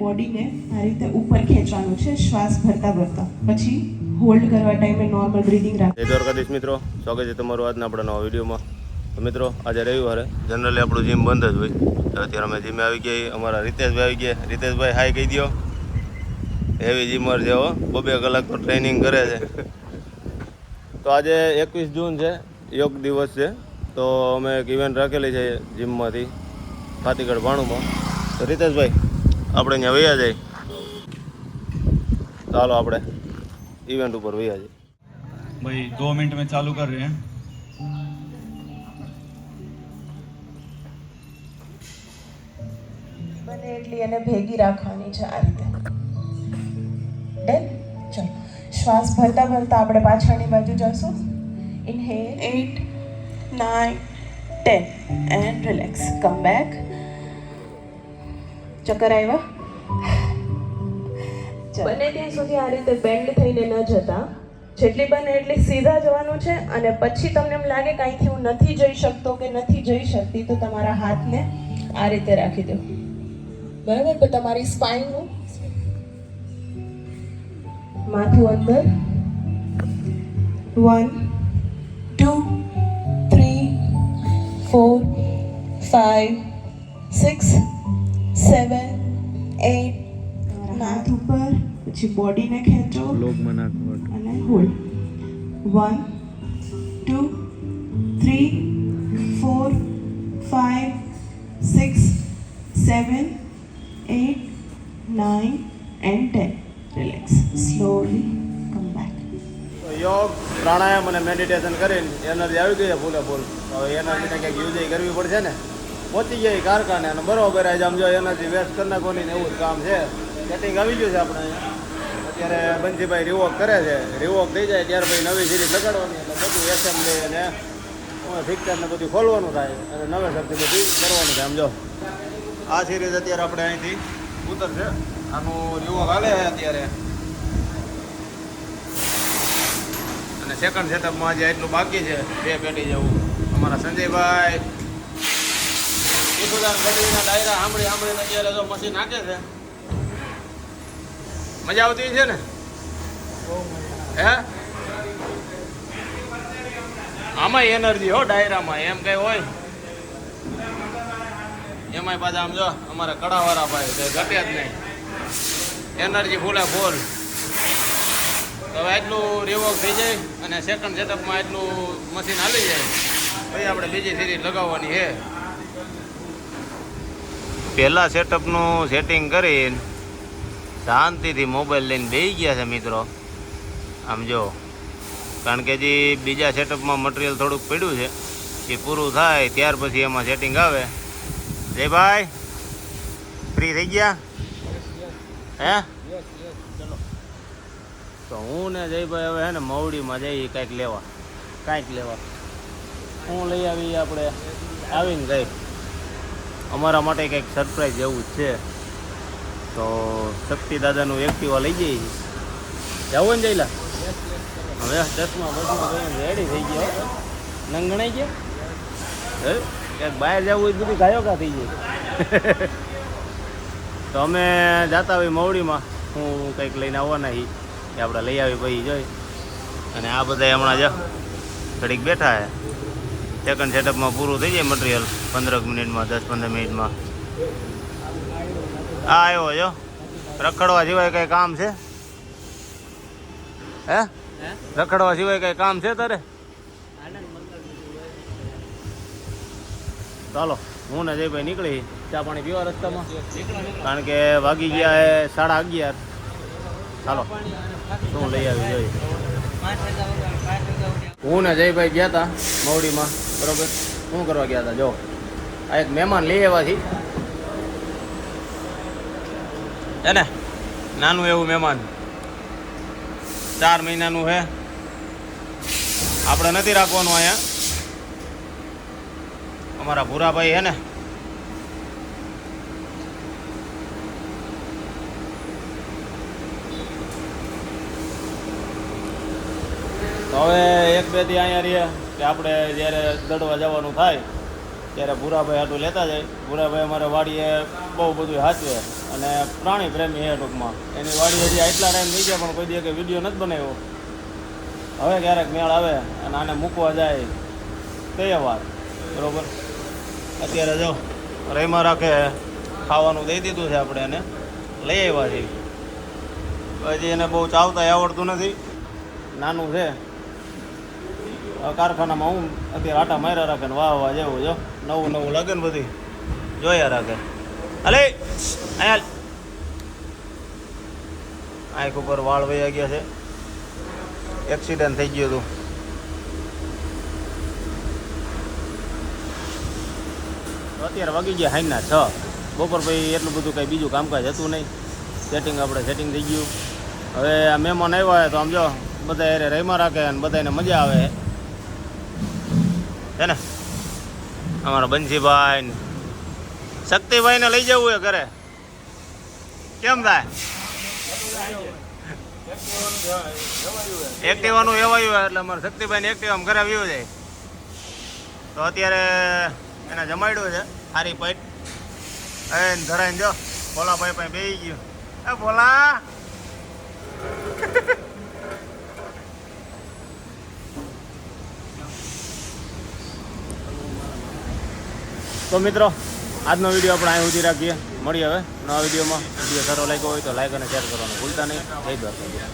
બોડીને આ રીતે ઉપર ખેંચવાનું છે શ્વાસ ભરતા ભરતા, પછી હોલ્ડ કરવા ટાઈમે નોર્મલ બ્રીથિંગ રાખ. જય દ્વારકાધીશ મિત્રો, સ્વાગત છે તમારું આજના આપણા નવા વિડીયોમાં. તો મિત્રો આજે રવિવારે જનરલી આપણું જીમ બંધ જ હોય, તો અત્યારે અમે જીમે આવી ગયા. અમારા રીતેશભાઈ આવી ગયા. રીતેશભાઈ હાઈ કહી દો. હેવી જીમર છે, 2 કલાક તો ટ્રેનિંગ કરે છે. તો આજે 21 જૂન છે, યોગ દિવસ છે. તો અમે એક ઇવેન્ટ રાખેલી છે જીમમાંથી ફાતીગઢ ભાણુમાં. તો રીતેશભાઈ આપણે અહીંયા વૈયા જાય, ચાલો આપણે इवेंट ऊपर भैया जी भाई 2 मिनट में चालू कर रहे हैं। બને એટલી એને ભેગી રાખવાની છે આ રીતે. ડન. ચલો શ્વાસ ભરતા ભરતા આપણે પાછળની બાજુ જશું. Inhale 8 9 10 and relax. Come back. ચક્કર આવ્યા? બને ત્યાં સુધી આ રીતે બેન્ડ થઈને ન જતા, જેટલી બને એટલી સીધા જવાનું છે. અને પછી તમને એમ લાગે કે અહીંથી હું નથી જઈ શકતો કે નથી જઈ શકતી, તો તમારા હાથને આ રીતે રાખી દો. બરાબર. તો તમારી સ્પાઇનનું માથું અંદર. 1 2 3 4 5 6 7 8 હાથ ઉપર, પછી બોડીને ખેંચો અને hold. 1 2 3 4 5 6 7 8 9 and 10. Relax. Slowly come back. યોગ પ્રાણાયામ અને મેડિટેશન કરીને એનર્જી આવી ગઈ છે ફૂલે ફૂલ. હવે એનર્જીને કંઈક યુઝ કરવી પડશે ને. પહોંચી જાય કારખાને અને બરોબર આજે આમ જો એનર્જી વેસ્ટ કરી નાખવાની ને એવું જ કામ છે. સેટિંગ આવી ગયું છે આપણે અહીંયા. અત્યારે બંસીભાઈ રિવોક કરે છે. રિવોક થઈ જાય ત્યાર પછી નવી સિરીઝ લગાડવાની, એટલે બધું એસેમ્બલી અને ફિક્ચર ને બધું ખોલવાનું થાય અને નવેસરથી બધું કરવાનું થાય. આમ જો આ સિરીઝ અત્યારે આપણે અહીંથી ઉતરશે. આનું રિવોક હાલે છે અત્યારે, અને સેકન્ડ સેટઅપમાં આજે એટલું બાકી છે 2 પેટી જેવું. અમારા સંજયભાઈ ગઢવીના ડાયરા સાંભળીને અત્યારે જો મશીન નાખે છે. મજા આવતી છે ને? હે આમાં એનર્જી હો ડાયરામાં, એમ કઈ હોય એમાંય પાછા આમ જો અમારા કડાવાળા ભાઈ તો ઘટે જ નહીં, એનર્જી ફૂલે ફૂલ. હવે એટલું રિવોક થઈ જાય અને સેકન્ડ સેટઅપમાં એટલું મશીન હાલી જાય, પછી આપણે બીજી સિરીઝ લગાવવાની છે. પહેલાં સેટઅપનું સેટિંગ કરીને શાંતિથી મોબાઈલ લઈને બેસી ગયા છે મિત્રો. આમ જો, કારણ કે જે બીજા સેટઅપમાં મટીરિયલ થોડુંક પડ્યું છે, એ પૂરું થાય ત્યાર પછી એમાં સેટિંગ આવે. જયભાઈ ફ્રી થઈ ગયા? હે ચલો. તો હું ને જયભાઈ હવે હે ને મવડીમાં જઈએ કાંઈક લેવા. હું લઈ આવી આપણે આવીને ગઈ. અમારા માટે કંઈક સરપ્રાઈઝ જેવું જ છે. તો શક્તિ દાદાનું એક્ટિવા લઈ જઈએ. જવું ને જઈલા? હવે 10માં રેડી થઈ ગયા. નંગણાઈ ગયા હે ક્યાંક બહાર જવું હોય બધું ગાયો કા થઈ જાય. તો અમે જતા હોય મવડીમાં. હું કંઈક લઈને આવવાના છીએ કે આપણે લઈ આવી પછી જોઈ. અને આ બધા હમણાં જ ઘડીક બેઠા છે. સેકન્ડ સેટઅપમાં પૂરું થઈ જાય મટીરિયલ 15 મિનિટમાં, 10-15 મિનિટમાં. હા આવ્યો જો. રખડવા સિવાય કંઈ કામ છે? હે રખડવા સિવાય કંઈ કામ છે તારે? ચાલો હું ને જયભાઈ નીકળી ચા પાણી પીવા રસ્તામાં, કારણ કે વાગી ગયા હે 11:30. ચાલો શું લઈ આવી જોઈએ. હું ને જયભાઈ ગયા હતા મવડીમાં, બરોબર. શું કરવા ગયા હતા જો, આ એક મહેમાન લઈ આવ્યા છીએ. હે ને નાનું એવું મહેમાન, 4 મહિનાનું છે. આપણે નથી રાખવાનું અહીંયા. અમારા ભૂરાભાઈ હે ને તો હવે 1-2 દી અહીંયા રહીએ કે આપણે જ્યારે દડવા જવાનું થાય ત્યારે ભૂરાભાઈ હાટું લેતા જાય. ભૂરાભાઈ અમારે વાડીએ બહુ બધું સાચવે અને પ્રાણી પ્રેમી છે ટૂંકમાં. એની વાડી હજી આટલા ટાઈમ થઈ ગયા પણ કોઈ દિવસ વિડીયો નથી બનાવ્યો. હવે ક્યારેક મેળ આવે અને આને મૂકવા જાય તે વાત બરાબર. અત્યારે જો રહીમાં રાખે ખાવાનું દઈ દીધું છે આપણે એને લઈ આવ્યા છીએ. હજી એને બહુ ચાવતા આવડતું નથી, નાનું છે. કારખાનામાં હું અત્યારે આટા માર્યા રાખે ને વાહ જેવું જો નવું નવું લાગે ને બધી જોયા રાખે. અલે અહીંયા આંખ ઉપર વાળ વહી ગયા છે, એક્સિડન્ટ થઈ ગયું હતું. અત્યારે વાગી ગયા હાઈના 6. બપોર પછી એટલું બધું કંઈ બીજું કામકાજ હતું નહીં. આપણે સેટિંગ થઈ ગયું. હવે આ મહેમાન આવ્યા હોય તો આમ જો બધા એને રહીમાં રાખે અને બધાને મજા આવે છે ને. અમારા બંસીભાઈ શક્તિભાઈને લઈ જવું હોય ઘરે કેમ થાય? એક્ટિવાનું એવાયું હોય એટલે અમારે શક્તિભાઈને એક્ટિવામાં ઘરે આવ્યું જાય. તો અત્યારે એને જમાડ્યું છે સારી પેટ એને ધરાઈને જો ભોલા ભાઈ પાસે બેસી ગયું. એ ભોલા તો મિત્રો આજનો વિડીયો આપણે અહીં સુધી રાખીએ. મળીએ હવે નવા વિડીયોમાં. વિડીયો સારો લાગ્યો હોય તો લાઈક અને શેર કરવાનું ભૂલતા નહીં. જય દ્વારકા.